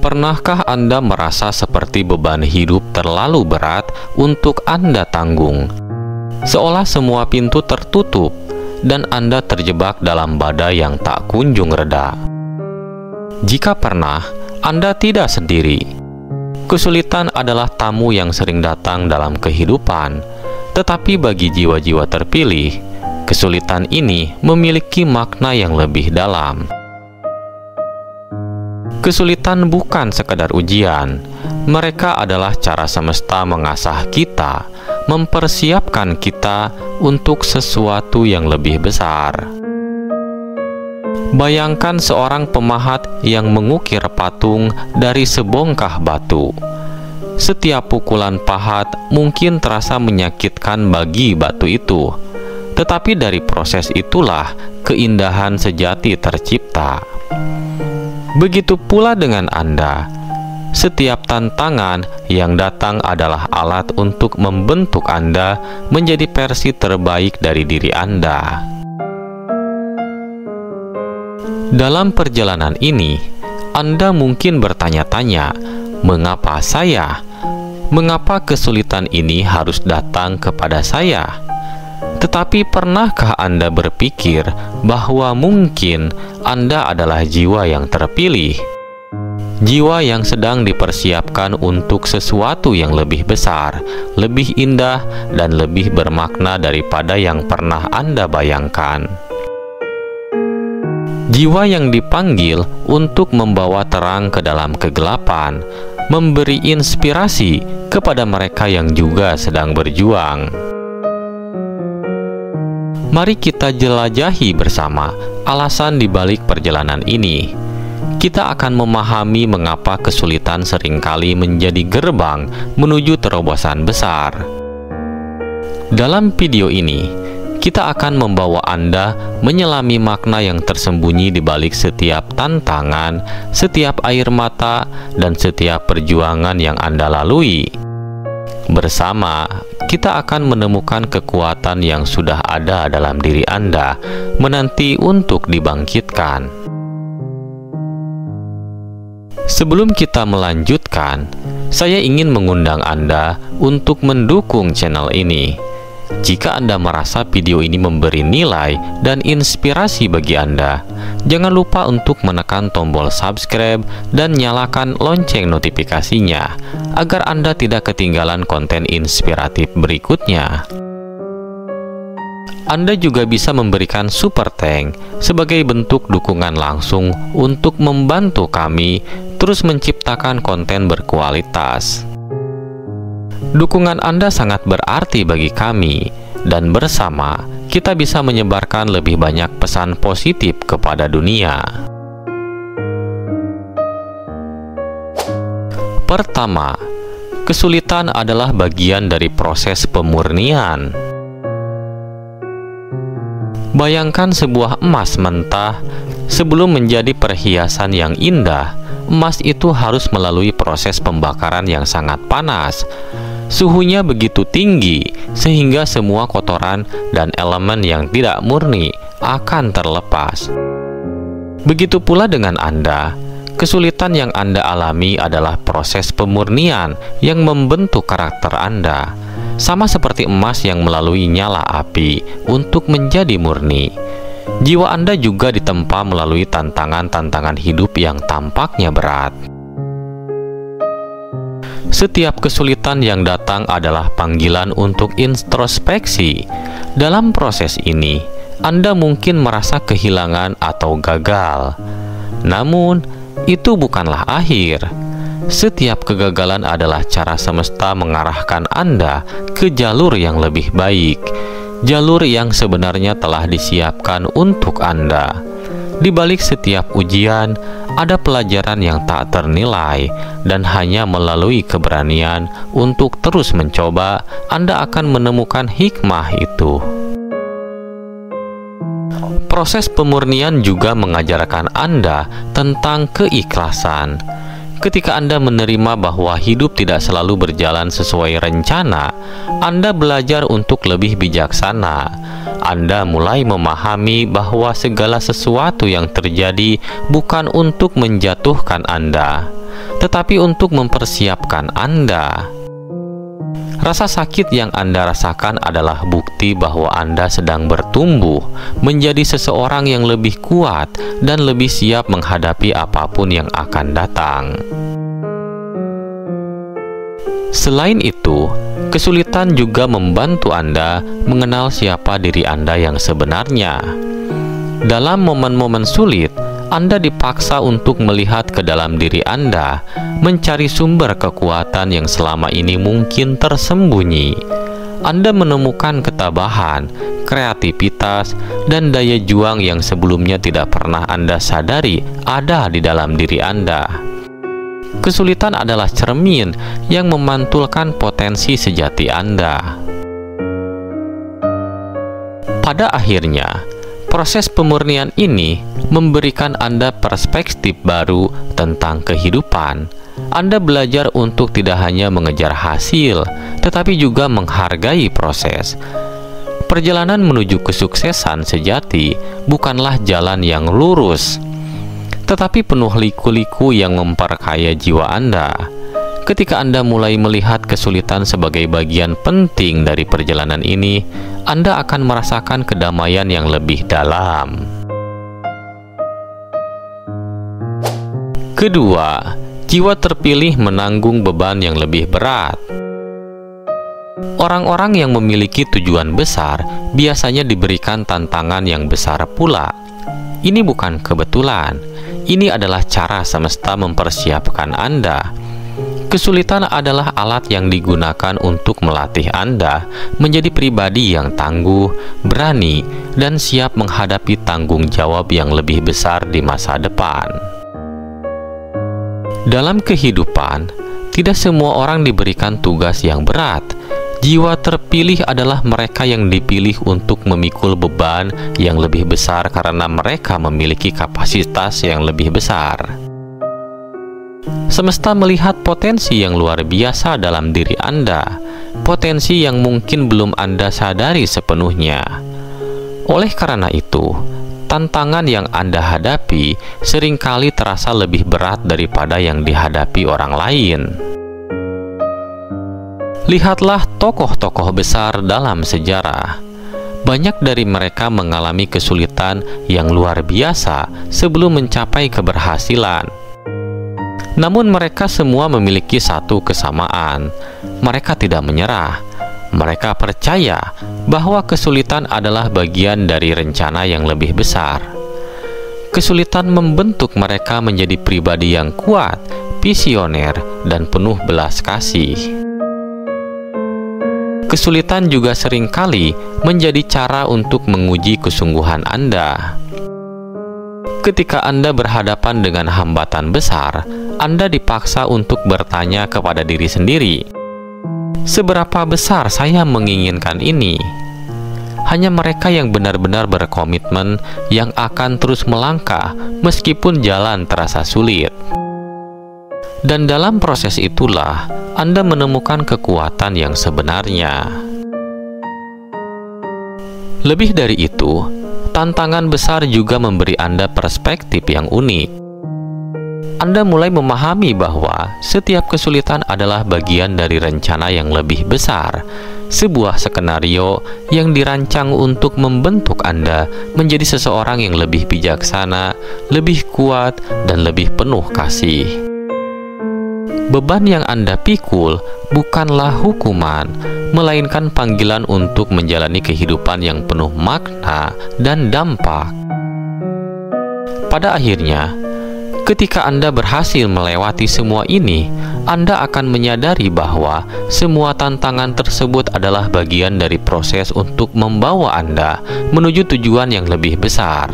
Pernahkah Anda merasa seperti beban hidup terlalu berat untuk Anda tanggung? Seolah semua pintu tertutup dan Anda terjebak dalam badai yang tak kunjung reda. Jika pernah, Anda tidak sendiri. Kesulitan adalah tamu yang sering datang dalam kehidupan, tetapi bagi jiwa-jiwa terpilih, kesulitan ini memiliki makna yang lebih dalam. Kesulitan bukan sekadar ujian, mereka adalah cara semesta mengasah kita, mempersiapkan kita untuk sesuatu yang lebih besar. Bayangkan seorang pemahat yang mengukir patung dari sebongkah batu. Setiap pukulan pahat mungkin terasa menyakitkan bagi batu itu, tetapi dari proses itulah keindahan sejati tercipta. Begitu pula dengan Anda. Setiap tantangan yang datang adalah alat untuk membentuk Anda menjadi versi terbaik dari diri Anda. Dalam perjalanan ini, Anda mungkin bertanya-tanya, mengapa saya? Mengapa kesulitan ini harus datang kepada saya? Tetapi pernahkah Anda berpikir bahwa mungkin Anda adalah jiwa yang terpilih? Jiwa yang sedang dipersiapkan untuk sesuatu yang lebih besar, lebih indah, dan lebih bermakna daripada yang pernah Anda bayangkan. Jiwa yang dipanggil untuk membawa terang ke dalam kegelapan, memberi inspirasi kepada mereka yang juga sedang berjuang. Mari kita jelajahi bersama alasan dibalik perjalanan ini. Kita akan memahami mengapa kesulitan seringkali menjadi gerbang menuju terobosan besar. Dalam video ini, kita akan membawa Anda menyelami makna yang tersembunyi di balik setiap tantangan, setiap air mata, dan setiap perjuangan yang Anda lalui. Bersama, kita akan menemukan kekuatan yang sudah ada dalam diri Anda, menanti untuk dibangkitkan. Sebelum kita melanjutkan, saya ingin mengundang Anda untuk mendukung channel ini. Jika Anda merasa video ini memberi nilai dan inspirasi bagi Anda, jangan lupa untuk menekan tombol subscribe dan nyalakan lonceng notifikasinya, agar Anda tidak ketinggalan konten inspiratif berikutnya. Anda juga bisa memberikan super thanks sebagai bentuk dukungan langsung untuk membantu kami terus menciptakan konten berkualitas. Dukungan Anda sangat berarti bagi kami, dan bersama kita bisa menyebarkan lebih banyak pesan positif kepada dunia. Pertama, kesulitan adalah bagian dari proses pemurnian. Bayangkan sebuah emas mentah. Sebelum menjadi perhiasan yang indah, emas itu harus melalui proses pembakaran yang sangat panas. Suhunya begitu tinggi sehingga semua kotoran dan elemen yang tidak murni akan terlepas. Begitu pula dengan Anda. Kesulitan yang Anda alami adalah proses pemurnian yang membentuk karakter Anda. Sama seperti emas yang melalui nyala api untuk menjadi murni. Jiwa Anda juga ditempa melalui tantangan-tantangan hidup yang tampaknya berat. Setiap kesulitan yang datang adalah panggilan untuk introspeksi. Dalam proses ini, Anda mungkin merasa kehilangan atau gagal. Namun, itu bukanlah akhir. Setiap kegagalan adalah cara semesta mengarahkan Anda ke jalur yang lebih baik, jalur yang sebenarnya telah disiapkan untuk Anda. Di balik setiap ujian, ada pelajaran yang tak ternilai, dan hanya melalui keberanian untuk terus mencoba, Anda akan menemukan hikmah itu. Proses pemurnian juga mengajarkan Anda tentang keikhlasan. Ketika Anda menerima bahwa hidup tidak selalu berjalan sesuai rencana, Anda belajar untuk lebih bijaksana. Anda mulai memahami bahwa segala sesuatu yang terjadi bukan untuk menjatuhkan Anda, tetapi untuk mempersiapkan Anda. Rasa sakit yang Anda rasakan adalah bukti bahwa Anda sedang bertumbuh menjadi seseorang yang lebih kuat dan lebih siap menghadapi apapun yang akan datang. Selain itu, kesulitan juga membantu Anda mengenal siapa diri Anda yang sebenarnya. Dalam momen-momen sulit, Anda dipaksa untuk melihat ke dalam diri Anda, mencari sumber kekuatan yang selama ini mungkin tersembunyi. Anda menemukan ketabahan, kreativitas, dan daya juang yang sebelumnya tidak pernah Anda sadari ada di dalam diri Anda. Kesulitan adalah cermin yang memantulkan potensi sejati Anda. Pada akhirnya, proses pemurnian ini memberikan Anda perspektif baru tentang kehidupan. Anda belajar untuk tidak hanya mengejar hasil, tetapi juga menghargai proses. Perjalanan menuju kesuksesan sejati bukanlah jalan yang lurus, tetapi penuh liku-liku yang memperkaya jiwa Anda. Ketika Anda mulai melihat kesulitan sebagai bagian penting dari perjalanan ini, Anda akan merasakan kedamaian yang lebih dalam. Kedua, jiwa terpilih menanggung beban yang lebih berat. Orang-orang yang memiliki tujuan besar biasanya diberikan tantangan yang besar pula. Ini bukan kebetulan. Ini adalah cara semesta mempersiapkan Anda. Kesulitan adalah alat yang digunakan untuk melatih Anda menjadi pribadi yang tangguh, berani, dan siap menghadapi tanggung jawab yang lebih besar di masa depan. Dalam kehidupan, tidak semua orang diberikan tugas yang berat. Jiwa terpilih adalah mereka yang dipilih untuk memikul beban yang lebih besar karena mereka memiliki kapasitas yang lebih besar. Semesta melihat potensi yang luar biasa dalam diri Anda, potensi yang mungkin belum Anda sadari sepenuhnya. Oleh karena itu, tantangan yang Anda hadapi seringkali terasa lebih berat daripada yang dihadapi orang lain. Lihatlah tokoh-tokoh besar dalam sejarah. Banyak dari mereka mengalami kesulitan yang luar biasa sebelum mencapai keberhasilan. Namun mereka semua memiliki satu kesamaan. Mereka tidak menyerah. Mereka percaya bahwa kesulitan adalah bagian dari rencana yang lebih besar. Kesulitan membentuk mereka menjadi pribadi yang kuat, visioner, dan penuh belas kasih. Kesulitan juga seringkali menjadi cara untuk menguji kesungguhan Anda. Ketika Anda berhadapan dengan hambatan besar, Anda dipaksa untuk bertanya kepada diri sendiri, seberapa besar saya menginginkan ini? Hanya mereka yang benar-benar berkomitmen yang akan terus melangkah meskipun jalan terasa sulit. Dan dalam proses itulah Anda menemukan kekuatan yang sebenarnya. Lebih dari itu, tantangan besar juga memberi Anda perspektif yang unik. Anda mulai memahami bahwa setiap kesulitan adalah bagian dari rencana yang lebih besar, sebuah skenario yang dirancang untuk membentuk Anda menjadi seseorang yang lebih bijaksana, lebih kuat, dan lebih penuh kasih. Beban yang Anda pikul bukanlah hukuman, melainkan panggilan untuk menjalani kehidupan yang penuh makna dan dampak. Pada akhirnya, ketika Anda berhasil melewati semua ini, Anda akan menyadari bahwa semua tantangan tersebut adalah bagian dari proses untuk membawa Anda menuju tujuan yang lebih besar.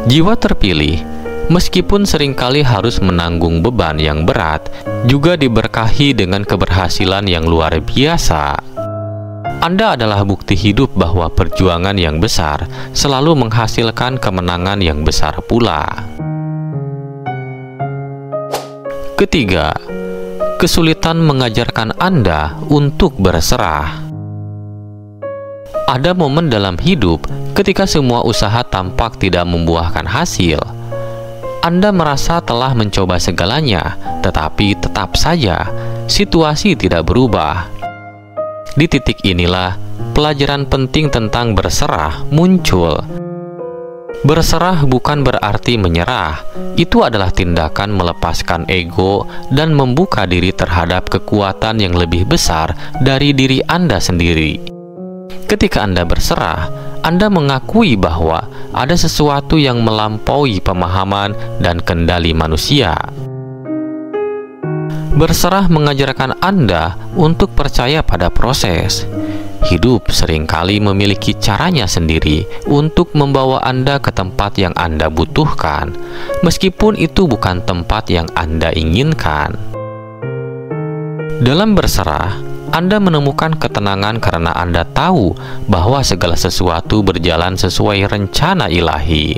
Jiwa terpilih, meskipun seringkali harus menanggung beban yang berat, juga diberkahi dengan keberhasilan yang luar biasa. Anda adalah bukti hidup bahwa perjuangan yang besar selalu menghasilkan kemenangan yang besar pula. Ketiga, kesulitan mengajarkan Anda untuk berserah. Ada momen dalam hidup ketika semua usaha tampak tidak membuahkan hasil. Anda merasa telah mencoba segalanya, tetapi tetap saja situasi tidak berubah. Di titik inilah pelajaran penting tentang berserah muncul. Berserah bukan berarti menyerah. Itu adalah tindakan melepaskan ego dan membuka diri terhadap kekuatan yang lebih besar dari diri Anda sendiri. Ketika Anda berserah, Anda mengakui bahwa ada sesuatu yang melampaui pemahaman dan kendali manusia. Berserah mengajarkan Anda untuk percaya pada proses. Hidup seringkali memiliki caranya sendiri untuk membawa Anda ke tempat yang Anda butuhkan, meskipun itu bukan tempat yang Anda inginkan. Dalam berserah, Anda menemukan ketenangan karena Anda tahu bahwa segala sesuatu berjalan sesuai rencana ilahi.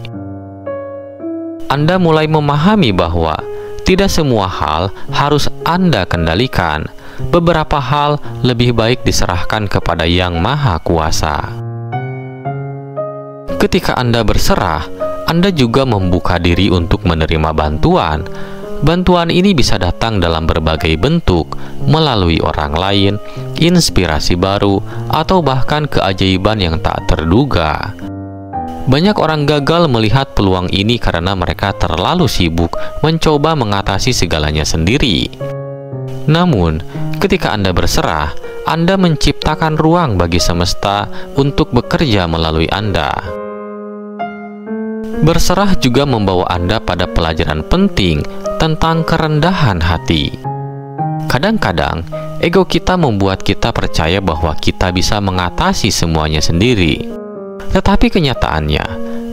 Anda mulai memahami bahwa tidak semua hal harus Anda kendalikan. Beberapa hal lebih baik diserahkan kepada Yang Maha Kuasa. Ketika Anda berserah, Anda juga membuka diri untuk menerima bantuan. Bantuan ini bisa datang dalam berbagai bentuk, melalui orang lain, inspirasi baru, atau bahkan keajaiban yang tak terduga. Banyak orang gagal melihat peluang ini karena mereka terlalu sibuk mencoba mengatasi segalanya sendiri. Namun, ketika Anda berserah, Anda menciptakan ruang bagi semesta untuk bekerja melalui Anda. Berserah juga membawa Anda pada pelajaran penting tentang kerendahan hati. Kadang-kadang, ego kita membuat kita percaya bahwa kita bisa mengatasi semuanya sendiri. Tetapi kenyataannya,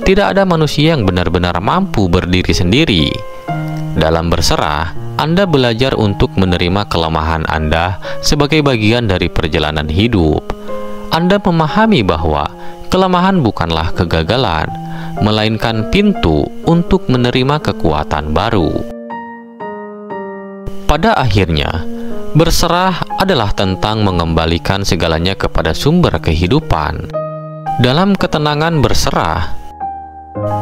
tidak ada manusia yang benar-benar mampu berdiri sendiri. Dalam berserah, Anda belajar untuk menerima kelemahan Anda sebagai bagian dari perjalanan hidup. Anda memahami bahwa kelemahan bukanlah kegagalan, melainkan pintu untuk menerima kekuatan baru. Pada akhirnya, berserah adalah tentang mengembalikan segalanya kepada sumber kehidupan. Dalam ketenangan berserah,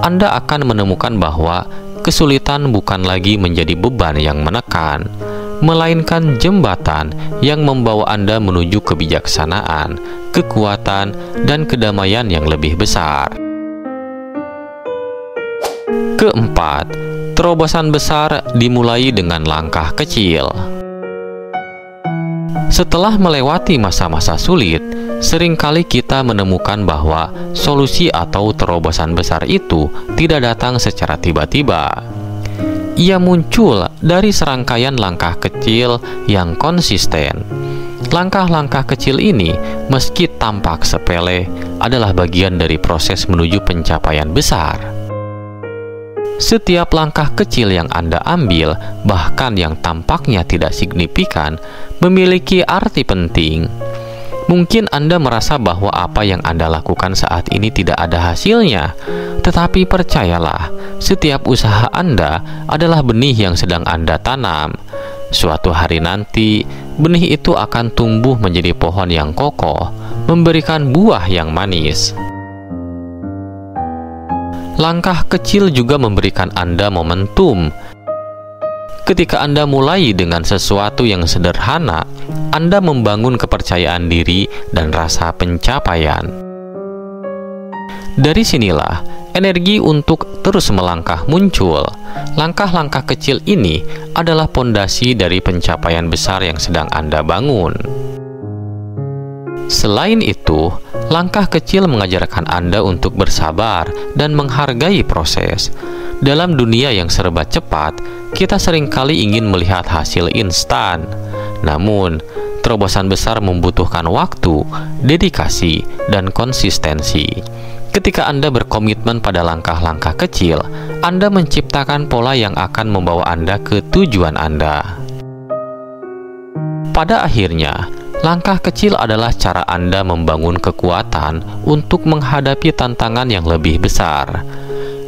Anda akan menemukan bahwa kesulitan bukan lagi menjadi beban yang menekan, melainkan jembatan yang membawa Anda menuju kebijaksanaan, kekuatan, dan kedamaian yang lebih besar. Keempat, terobosan besar dimulai dengan langkah kecil. Setelah melewati masa-masa sulit, seringkali kita menemukan bahwa solusi atau terobosan besar itu tidak datang secara tiba-tiba. Ia muncul dari serangkaian langkah kecil yang konsisten. Langkah-langkah kecil ini, meski tampak sepele, adalah bagian dari proses menuju pencapaian besar. Setiap langkah kecil yang Anda ambil, bahkan yang tampaknya tidak signifikan, memiliki arti penting. Mungkin Anda merasa bahwa apa yang Anda lakukan saat ini tidak ada hasilnya, tetapi percayalah, setiap usaha Anda adalah benih yang sedang Anda tanam. Suatu hari nanti, benih itu akan tumbuh menjadi pohon yang kokoh, memberikan buah yang manis. Langkah kecil juga memberikan Anda momentum. Ketika Anda mulai dengan sesuatu yang sederhana, Anda membangun kepercayaan diri dan rasa pencapaian. Dari sinilah energi untuk terus melangkah muncul. Langkah-langkah kecil ini adalah pondasi dari pencapaian besar yang sedang Anda bangun. Selain itu, langkah kecil mengajarkan Anda untuk bersabar dan menghargai proses. Dalam dunia yang serba cepat, kita seringkali ingin melihat hasil instan. Namun, terobosan besar membutuhkan waktu, dedikasi, dan konsistensi. Ketika Anda berkomitmen pada langkah-langkah kecil, Anda menciptakan pola yang akan membawa Anda ke tujuan Anda. Pada akhirnya, langkah kecil adalah cara Anda membangun kekuatan untuk menghadapi tantangan yang lebih besar.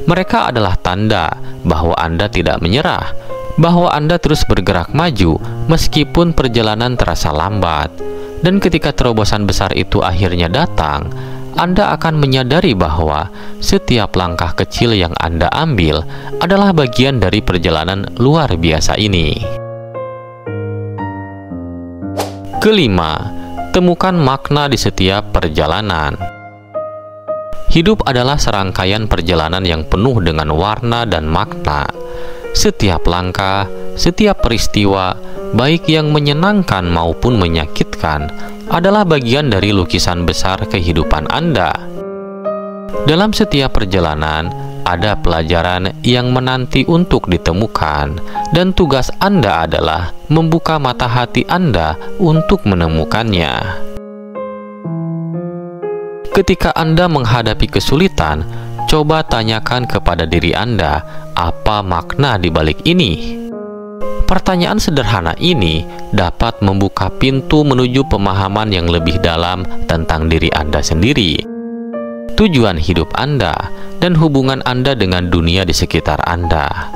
Mereka adalah tanda bahwa Anda tidak menyerah, bahwa Anda terus bergerak maju meskipun perjalanan terasa lambat. Dan ketika terobosan besar itu akhirnya datang, Anda akan menyadari bahwa setiap langkah kecil yang Anda ambil adalah bagian dari perjalanan luar biasa ini. Kelima, temukan makna di setiap perjalanan. Hidup adalah serangkaian perjalanan yang penuh dengan warna dan makna. Setiap langkah, setiap peristiwa, baik yang menyenangkan maupun menyakitkan, adalah bagian dari lukisan besar kehidupan Anda. Dalam setiap perjalanan, ada pelajaran yang menanti untuk ditemukan, dan tugas Anda adalah membuka mata hati Anda untuk menemukannya. Ketika Anda menghadapi kesulitan, coba tanyakan kepada diri Anda, apa makna di balik ini? Pertanyaan sederhana ini dapat membuka pintu menuju pemahaman yang lebih dalam tentang diri Anda sendiri, tujuan hidup Anda, dan hubungan Anda dengan dunia di sekitar Anda.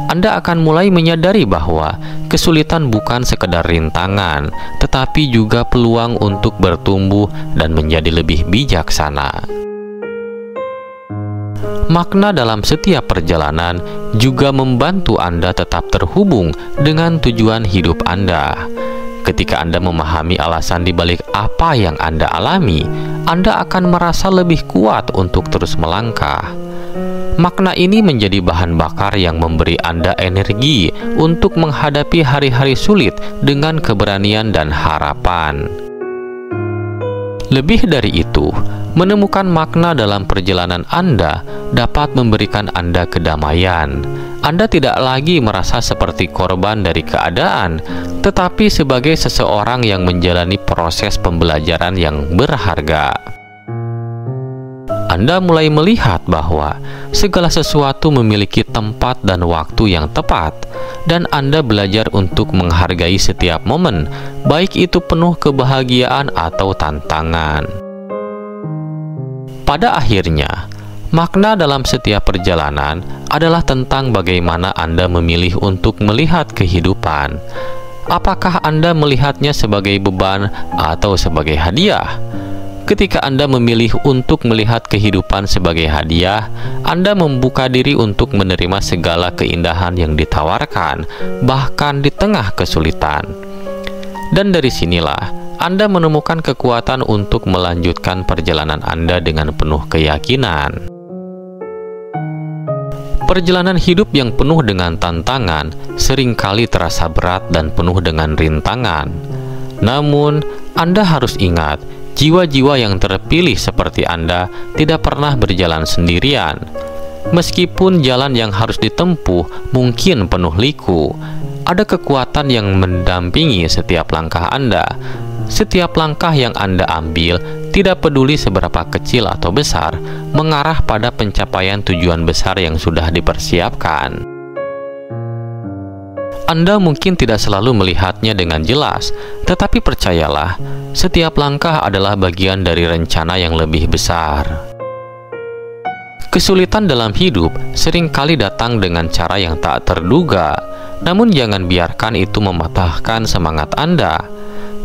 Anda akan mulai menyadari bahwa kesulitan bukan sekedar rintangan, tetapi juga peluang untuk bertumbuh dan menjadi lebih bijaksana. Makna dalam setiap perjalanan juga membantu Anda tetap terhubung dengan tujuan hidup Anda. Ketika Anda memahami alasan di balik apa yang Anda alami, Anda akan merasa lebih kuat untuk terus melangkah. Makna ini menjadi bahan bakar yang memberi Anda energi untuk menghadapi hari-hari sulit dengan keberanian dan harapan. Lebih dari itu, menemukan makna dalam perjalanan Anda dapat memberikan Anda kedamaian. Anda tidak lagi merasa seperti korban dari keadaan, tetapi sebagai seseorang yang menjalani proses pembelajaran yang berharga. Anda mulai melihat bahwa segala sesuatu memiliki tempat dan waktu yang tepat, dan Anda belajar untuk menghargai setiap momen, baik itu penuh kebahagiaan atau tantangan. Pada akhirnya, makna dalam setiap perjalanan adalah tentang bagaimana Anda memilih untuk melihat kehidupan. Apakah Anda melihatnya sebagai beban atau sebagai hadiah? Ketika Anda memilih untuk melihat kehidupan sebagai hadiah, Anda membuka diri untuk menerima segala keindahan yang ditawarkan, bahkan di tengah kesulitan. Dan dari sinilah Anda menemukan kekuatan untuk melanjutkan perjalanan Anda dengan penuh keyakinan. Perjalanan hidup yang penuh dengan tantangan seringkali terasa berat dan penuh dengan rintangan. Namun, Anda harus ingat, jiwa-jiwa yang terpilih seperti Anda tidak pernah berjalan sendirian. Meskipun jalan yang harus ditempuh mungkin penuh liku, ada kekuatan yang mendampingi setiap langkah Anda. Setiap langkah yang Anda ambil, tidak peduli seberapa kecil atau besar, mengarah pada pencapaian tujuan besar yang sudah dipersiapkan. Anda mungkin tidak selalu melihatnya dengan jelas, tetapi percayalah, setiap langkah adalah bagian dari rencana yang lebih besar. Kesulitan dalam hidup seringkali datang dengan cara yang tak terduga, namun jangan biarkan itu mematahkan semangat Anda.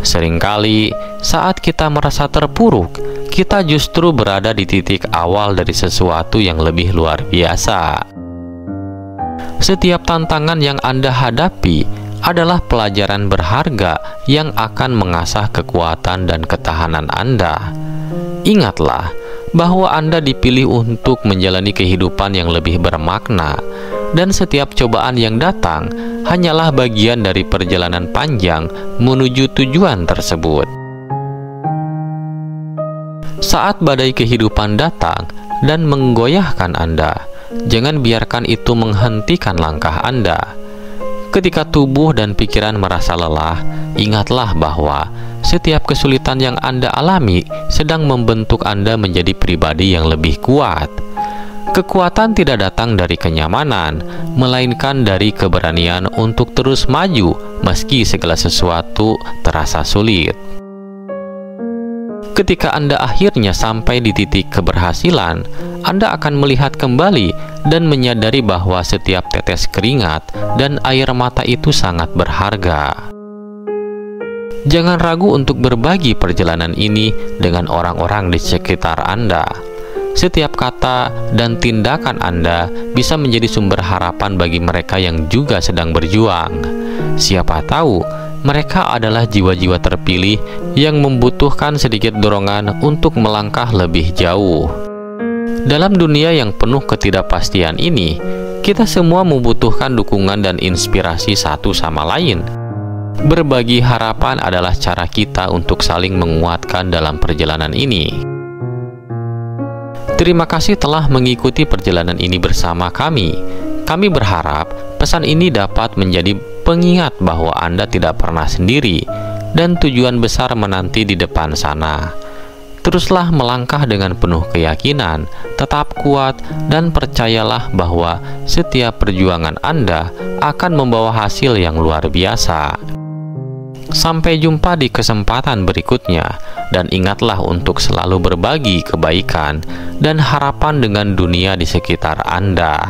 Seringkali, saat kita merasa terpuruk, kita justru berada di titik awal dari sesuatu yang lebih luar biasa. Setiap tantangan yang Anda hadapi adalah pelajaran berharga yang akan mengasah kekuatan dan ketahanan Anda. Ingatlah bahwa Anda dipilih untuk menjalani kehidupan yang lebih bermakna, dan setiap cobaan yang datang hanyalah bagian dari perjalanan panjang menuju tujuan tersebut. Saat badai kehidupan datang dan menggoyahkan Anda, jangan biarkan itu menghentikan langkah Anda. Ketika tubuh dan pikiran merasa lelah, ingatlah bahwa setiap kesulitan yang Anda alami sedang membentuk Anda menjadi pribadi yang lebih kuat. Kekuatan tidak datang dari kenyamanan, melainkan dari keberanian untuk terus maju meski segala sesuatu terasa sulit. Ketika Anda akhirnya sampai di titik keberhasilan, Anda akan melihat kembali dan menyadari bahwa setiap tetes keringat dan air mata itu sangat berharga. Jangan ragu untuk berbagi perjalanan ini dengan orang-orang di sekitar Anda. Setiap kata dan tindakan Anda bisa menjadi sumber harapan bagi mereka yang juga sedang berjuang. Siapa tahu mereka adalah jiwa-jiwa terpilih yang membutuhkan sedikit dorongan untuk melangkah lebih jauh. Dalam dunia yang penuh ketidakpastian ini, kita semua membutuhkan dukungan dan inspirasi satu sama lain. Berbagi harapan adalah cara kita untuk saling menguatkan dalam perjalanan ini. Terima kasih telah mengikuti perjalanan ini bersama kami. Kami berharap pesan ini dapat menjadi pengingat bahwa Anda tidak pernah sendiri dan tujuan besar menanti di depan sana. Teruslah melangkah dengan penuh keyakinan, tetap kuat, dan percayalah bahwa setiap perjuangan Anda akan membawa hasil yang luar biasa. Sampai jumpa di kesempatan berikutnya, dan ingatlah untuk selalu berbagi kebaikan dan harapan dengan dunia di sekitar Anda.